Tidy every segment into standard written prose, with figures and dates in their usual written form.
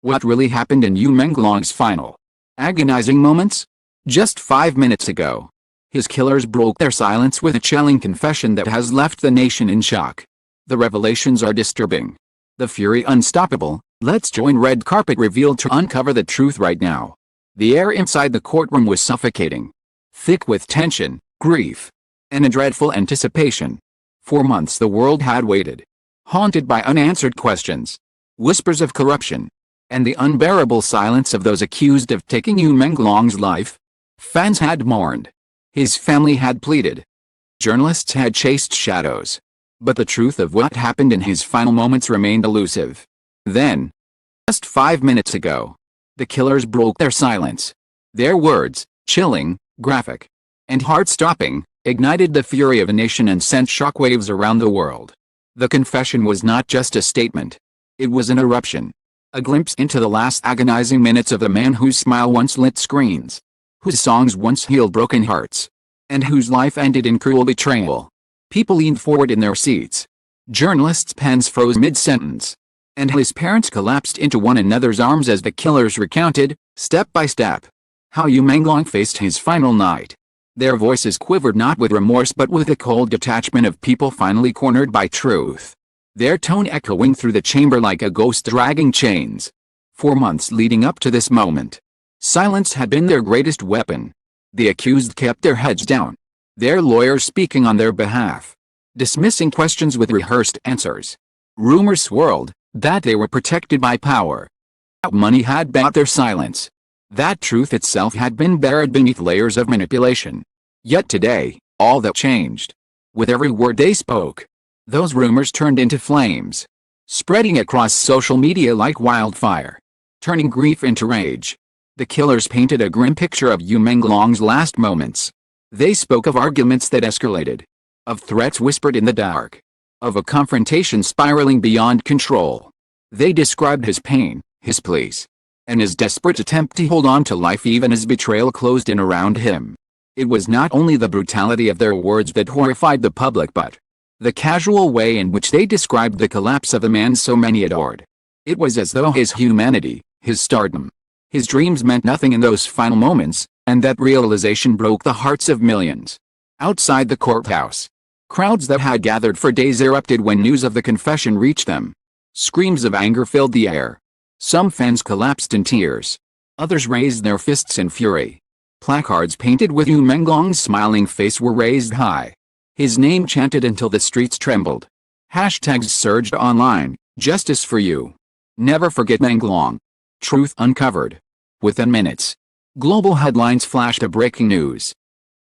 What really happened in Menglong's final, agonizing moments? Just 5 minutes ago, his killers broke their silence with a chilling confession that has left the nation in shock. The revelations are disturbing. The fury unstoppable. Let's join Red Carpet Reveal to uncover the truth right now. The air inside the courtroom was suffocating, thick with tension, grief, and a dreadful anticipation. For months the world had waited, haunted by unanswered questions, whispers of corruption, and the unbearable silence of those accused of taking Menglong's life. Fans had mourned. His family had pleaded. Journalists had chased shadows. But the truth of what happened in his final moments remained elusive. Then, just 5 minutes ago, the killers broke their silence. Their words, chilling, graphic, and heart-stopping, ignited the fury of a nation and sent shockwaves around the world. The confession was not just a statement. It was an eruption. A glimpse into the last agonizing minutes of a man whose smile once lit screens, whose songs once healed broken hearts, and whose life ended in cruel betrayal. People leaned forward in their seats. Journalists' pens froze mid-sentence. And his parents collapsed into one another's arms as the killers recounted, step by step, how Menglong faced his final night. Their voices quivered not with remorse but with a cold detachment of people finally cornered by truth. Their tone echoing through the chamber like a ghost dragging chains. For months leading up to this moment, silence had been their greatest weapon. The accused kept their heads down, their lawyers speaking on their behalf, dismissing questions with rehearsed answers. Rumors swirled that they were protected by power. That money had bought their silence. That truth itself had been buried beneath layers of manipulation. Yet today, all that changed. With every word they spoke, those rumors turned into flames, spreading across social media like wildfire, turning grief into rage. The killers painted a grim picture of Menglong's last moments. They spoke of arguments that escalated, of threats whispered in the dark, of a confrontation spiraling beyond control. They described his pain, his pleas, and his desperate attempt to hold on to life even as betrayal closed in around him. It was not only the brutality of their words that horrified the public but the casual way in which they described the collapse of a man so many adored. It was as though his humanity, his stardom, his dreams meant nothing in those final moments, and that realization broke the hearts of millions. Outside the courthouse, crowds that had gathered for days erupted when news of the confession reached them. Screams of anger filled the air. Some fans collapsed in tears. Others raised their fists in fury. Placards painted with Menglong's smiling face were raised high. His name chanted until the streets trembled. Hashtags surged online, justice for you. Never forget Menglong. Truth uncovered. Within minutes, global headlines flashed of breaking news.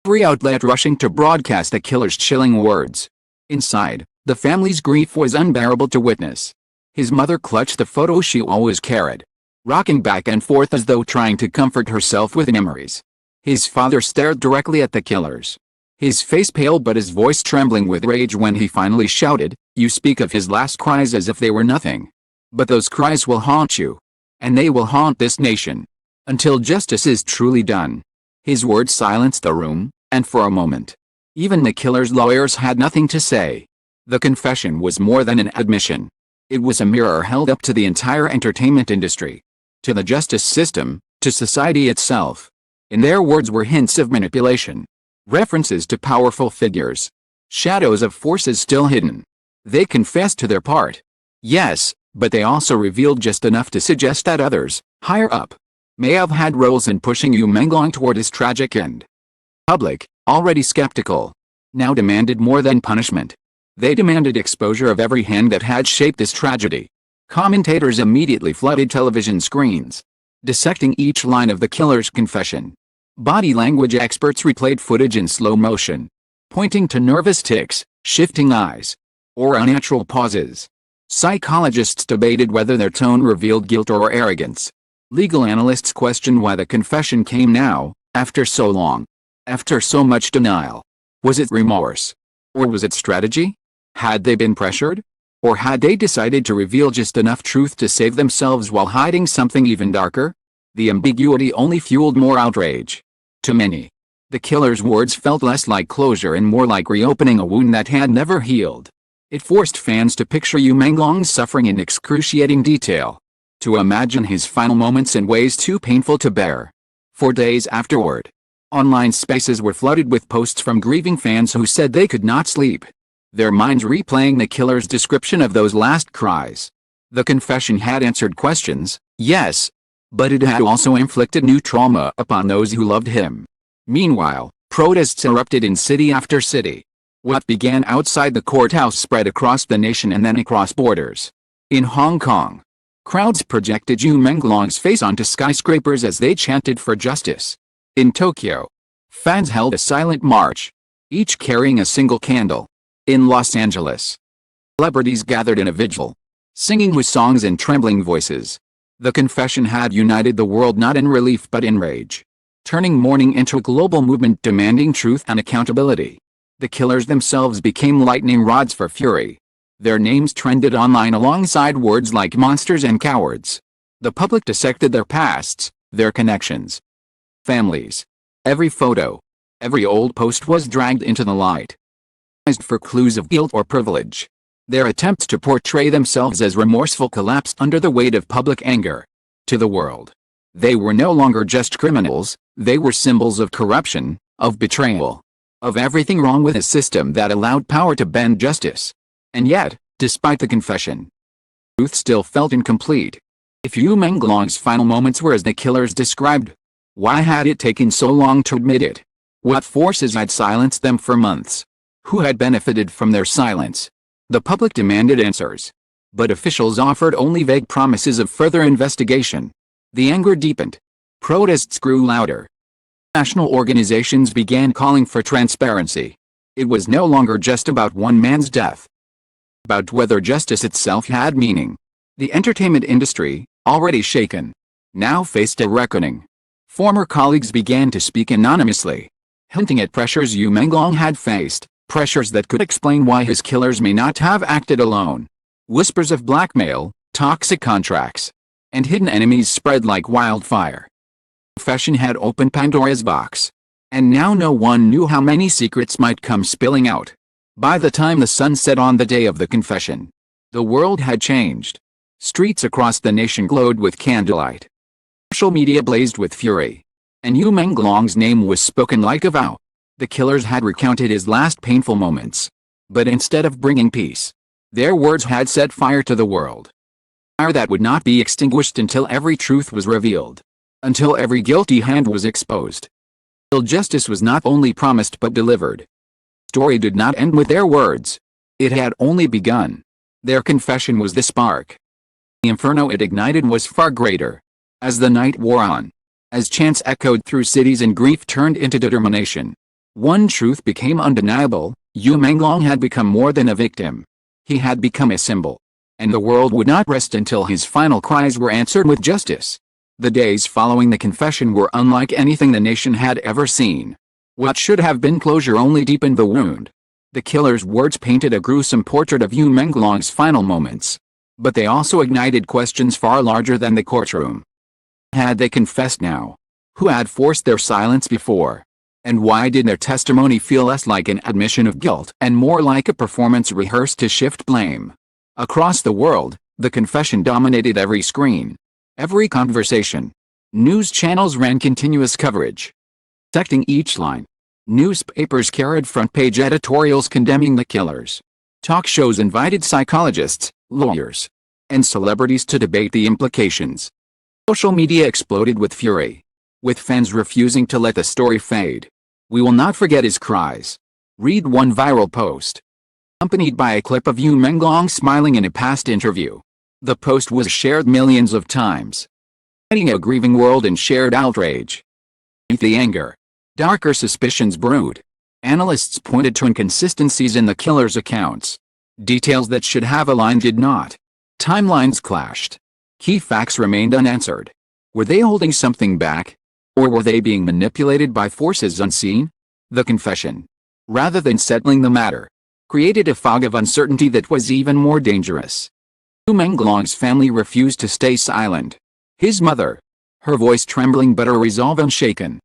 Every outlet rushing to broadcast the killer's chilling words. Inside, the family's grief was unbearable to witness. His mother clutched the photo she always carried, rocking back and forth as though trying to comfort herself with memories. His father stared directly at the killers, his face pale but his voice trembling with rage when he finally shouted, "You speak of his last cries as if they were nothing. But those cries will haunt you. And they will haunt this nation. Until justice is truly done." His words silenced the room, and for a moment, even the killer's lawyers had nothing to say. The confession was more than an admission. It was a mirror held up to the entire entertainment industry, to the justice system, to society itself. In their words were hints of manipulation, references to powerful figures, shadows of forces still hidden. They confessed to their part. Yes, but they also revealed just enough to suggest that others, higher up, may have had roles in pushing Menglong toward his tragic end. Public, already skeptical, now demanded more than punishment. They demanded exposure of every hand that had shaped this tragedy. Commentators immediately flooded television screens, dissecting each line of the killer's confession. Body language experts replayed footage in slow motion, pointing to nervous tics, shifting eyes, or unnatural pauses. Psychologists debated whether their tone revealed guilt or arrogance. Legal analysts questioned why the confession came now, after so long, after so much denial. Was it remorse? Or was it strategy? Had they been pressured? Or had they decided to reveal just enough truth to save themselves while hiding something even darker? The ambiguity only fueled more outrage. To many, the killer's words felt less like closure and more like reopening a wound that had never healed. It forced fans to picture Menglong's suffering in excruciating detail, to imagine his final moments in ways too painful to bear. For days afterward, online spaces were flooded with posts from grieving fans who said they could not sleep, their minds replaying the killer's description of those last cries. The confession had answered questions, yes, but it had also inflicted new trauma upon those who loved him. Meanwhile, protests erupted in city after city. What began outside the courthouse spread across the nation and then across borders. In Hong Kong, crowds projected Menglong's face onto skyscrapers as they chanted for justice. In Tokyo, fans held a silent march, each carrying a single candle. In Los Angeles, celebrities gathered in a vigil, singing with songs and trembling voices. The confession had united the world not in relief but in rage, turning mourning into a global movement demanding truth and accountability. The killers themselves became lightning rods for fury. Their names trended online alongside words like monsters and cowards. The public dissected their pasts, their connections, families. Every photo, every old post was dragged into the light, for clues of guilt or privilege. Their attempts to portray themselves as remorseful collapsed under the weight of public anger. To the world, they were no longer just criminals, they were symbols of corruption, of betrayal, of everything wrong with a system that allowed power to bend justice. And yet, despite the confession, truth still felt incomplete. If Menglong's final moments were as the killers described, why had it taken so long to admit it? What forces had silenced them for months? Who had benefited from their silence? The public demanded answers, but officials offered only vague promises of further investigation. The anger deepened. Protests grew louder. National organizations began calling for transparency. It was no longer just about one man's death, about whether justice itself had meaning. The entertainment industry, already shaken, now faced a reckoning. Former colleagues began to speak anonymously, hinting at pressures Menglong had faced. Pressures that could explain why his killers may not have acted alone. Whispers of blackmail, toxic contracts, and hidden enemies spread like wildfire. Confession had opened Pandora's box, and now no one knew how many secrets might come spilling out. By the time the sun set on the day of the confession, the world had changed. Streets across the nation glowed with candlelight. Social media blazed with fury, and Menglong's name was spoken like a vow. The killers had recounted his last painful moments. But instead of bringing peace, their words had set fire to the world. Fire that would not be extinguished until every truth was revealed. Until every guilty hand was exposed. Until justice was not only promised but delivered. The story did not end with their words. It had only begun. Their confession was the spark. The inferno it ignited was far greater. As the night wore on, as chants echoed through cities and grief turned into determination, one truth became undeniable: Menglong had become more than a victim. He had become a symbol. And the world would not rest until his final cries were answered with justice. The days following the confession were unlike anything the nation had ever seen. What should have been closure only deepened the wound. The killer's words painted a gruesome portrait of Menglong's final moments. But they also ignited questions far larger than the courtroom. Had they confessed now? Who had forced their silence before? And why did their testimony feel less like an admission of guilt and more like a performance rehearsed to shift blame? Across the world, the confession dominated every screen, every conversation. News channels ran continuous coverage, dissecting each line. Newspapers carried front-page editorials condemning the killers. Talk shows invited psychologists, lawyers, and celebrities to debate the implications. Social media exploded with fury, with fans refusing to let the story fade. "We will not forget his cries," read one viral post, accompanied by a clip of Menglong smiling in a past interview. The post was shared millions of times, igniting a grieving world in shared outrage. Beneath the anger, darker suspicions brewed. Analysts pointed to inconsistencies in the killer's accounts. Details that should have aligned did not. Timelines clashed. Key facts remained unanswered. Were they holding something back? Or were they being manipulated by forces unseen? The confession, rather than settling the matter, created a fog of uncertainty that was even more dangerous. Menglong's family refused to stay silent. His mother, her voice trembling but her resolve unshaken.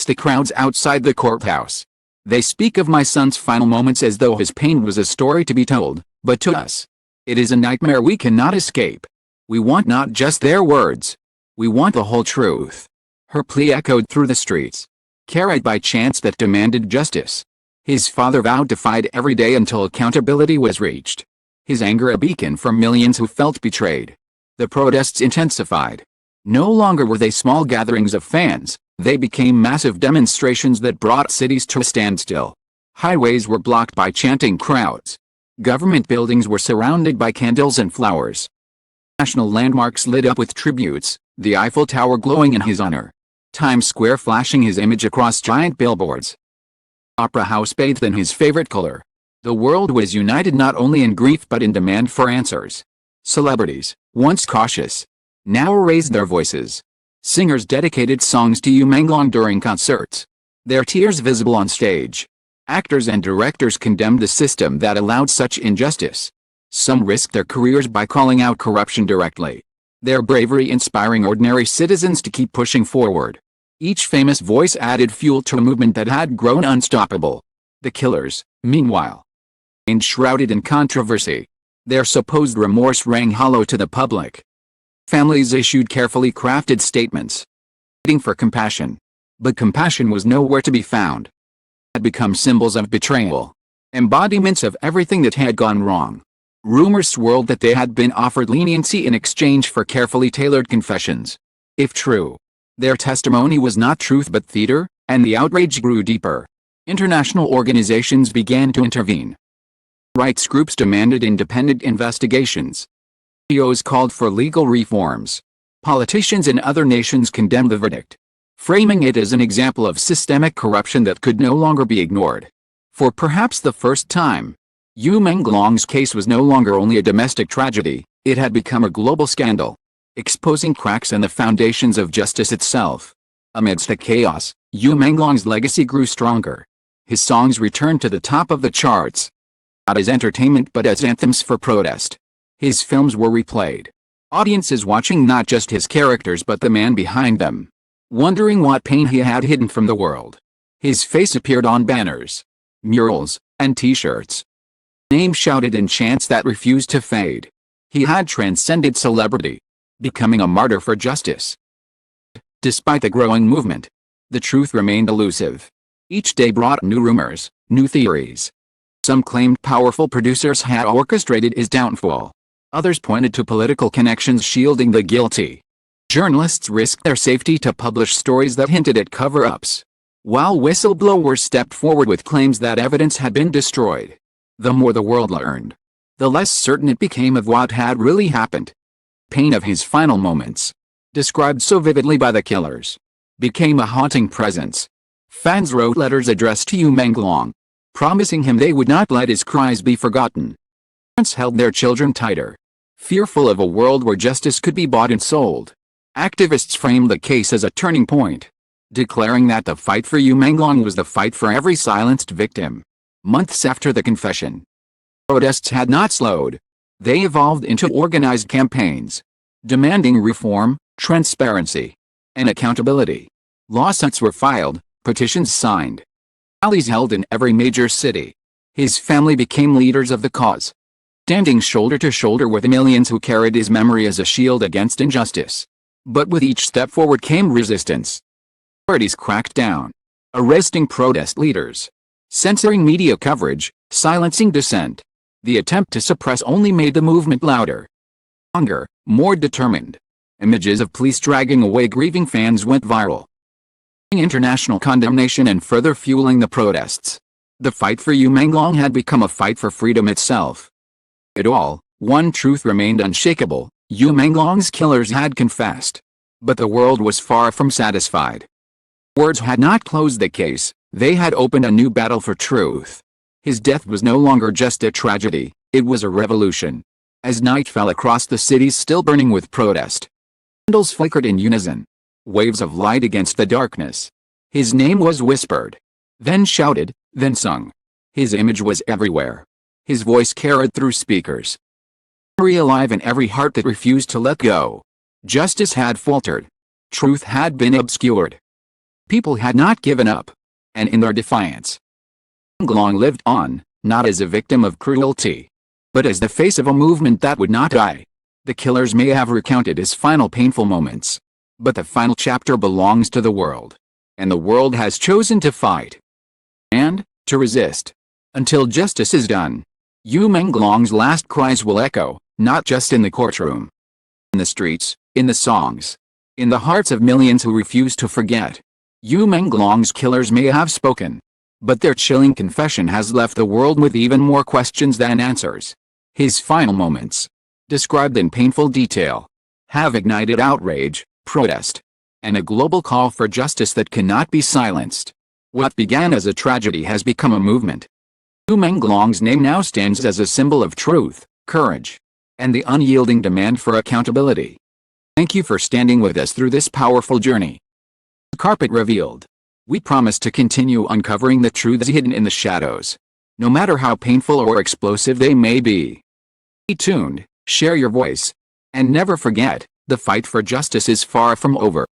The crowds outside the courthouse. "They speak of my son's final moments as though his pain was a story to be told, but to us, it is a nightmare we cannot escape. We want not just their words. We want the whole truth. Her plea echoed through the streets, carried by chants that demanded justice. His father vowed to fight every day until accountability was reached. His anger a beacon for millions who felt betrayed. The protests intensified. No longer were they small gatherings of fans, they became massive demonstrations that brought cities to a standstill. Highways were blocked by chanting crowds. Government buildings were surrounded by candles and flowers. National landmarks lit up with tributes, the Eiffel Tower glowing in his honor. Times Square flashing his image across giant billboards. Opera House bathed in his favorite color. The world was united not only in grief but in demand for answers. Celebrities, once cautious, now raised their voices. Singers dedicated songs to Menglong during concerts, their tears visible on stage. Actors and directors condemned the system that allowed such injustice. Some risked their careers by calling out corruption directly. Their bravery inspiring ordinary citizens to keep pushing forward. Each famous voice added fuel to a movement that had grown unstoppable. The killers, meanwhile, remained shrouded in controversy. Their supposed remorse rang hollow to the public. Families issued carefully crafted statements, pleading for compassion. But compassion was nowhere to be found. They had become symbols of betrayal, embodiments of everything that had gone wrong. Rumors swirled that they had been offered leniency in exchange for carefully tailored confessions. If true, their testimony was not truth but theater, and the outrage grew deeper. International organizations began to intervene. Rights groups demanded independent investigations. NGOs called for legal reforms. Politicians in other nations condemned the verdict, framing it as an example of systemic corruption that could no longer be ignored. For perhaps the first time, Menglong's case was no longer only a domestic tragedy, it had become a global scandal, exposing cracks in the foundations of justice itself. Amidst the chaos, Menglong's legacy grew stronger. His songs returned to the top of the charts, not as entertainment but as anthems for protest. His films were replayed, audiences watching not just his characters but the man behind them, wondering what pain he had hidden from the world. His face appeared on banners, murals, and t-shirts. Name shouted in chants that refused to fade. He had transcended celebrity, becoming a martyr for justice. Despite the growing movement, the truth remained elusive. Each day brought new rumors, new theories. Some claimed powerful producers had orchestrated his downfall. Others pointed to political connections shielding the guilty. Journalists risked their safety to publish stories that hinted at cover-ups, while whistleblowers stepped forward with claims that evidence had been destroyed. The more the world learned, the less certain it became of what had really happened. Pain of his final moments, described so vividly by the killers, became a haunting presence. Fans wrote letters addressed to Menglong, promising him they would not let his cries be forgotten. Parents held their children tighter, fearful of a world where justice could be bought and sold. Activists framed the case as a turning point, declaring that the fight for Menglong was the fight for every silenced victim. Months after the confession, protests had not slowed. They evolved into organized campaigns, demanding reform, transparency, and accountability. Lawsuits were filed, petitions signed, rallies held in every major city. His family became leaders of the cause, standing shoulder to shoulder with millions who carried his memory as a shield against injustice. But with each step forward came resistance. Authorities cracked down, arresting protest leaders, censoring media coverage, silencing dissent. The attempt to suppress only made the movement louder, stronger, more determined. Images of police dragging away grieving fans went viral, international condemnation and further fueling the protests. The fight for Menglong had become a fight for freedom itself. It all, one truth remained unshakable: Menglong's killers had confessed. But the world was far from satisfied. Words had not closed the case, they had opened a new battle for truth. His death was no longer just a tragedy, it was a revolution. As night fell across the cities still burning with protest, candles flickered in unison, waves of light against the darkness. His name was whispered, then shouted, then sung. His image was everywhere. His voice carried through speakers, alive in every heart that refused to let go. Justice had faltered. Truth had been obscured. People had not given up. And in their defiance, Menglong lived on, not as a victim of cruelty, but as the face of a movement that would not die. The killers may have recounted his final painful moments. But the final chapter belongs to the world. And the world has chosen to fight. And, to resist. Until justice is done. Menglong's last cries will echo, not just in the courtroom. In the streets, in the songs. In the hearts of millions who refuse to forget. Menglong's killers may have spoken. But their chilling confession has left the world with even more questions than answers. His final moments, described in painful detail, have ignited outrage, protest, and a global call for justice that cannot be silenced. What began as a tragedy has become a movement. Menglong's name now stands as a symbol of truth, courage, and the unyielding demand for accountability. Thank you for standing with us through this powerful journey. Carpet revealed. We promise to continue uncovering the truths hidden in the shadows, no matter how painful or explosive they may be. Stay tuned, share your voice, and never forget, the fight for justice is far from over.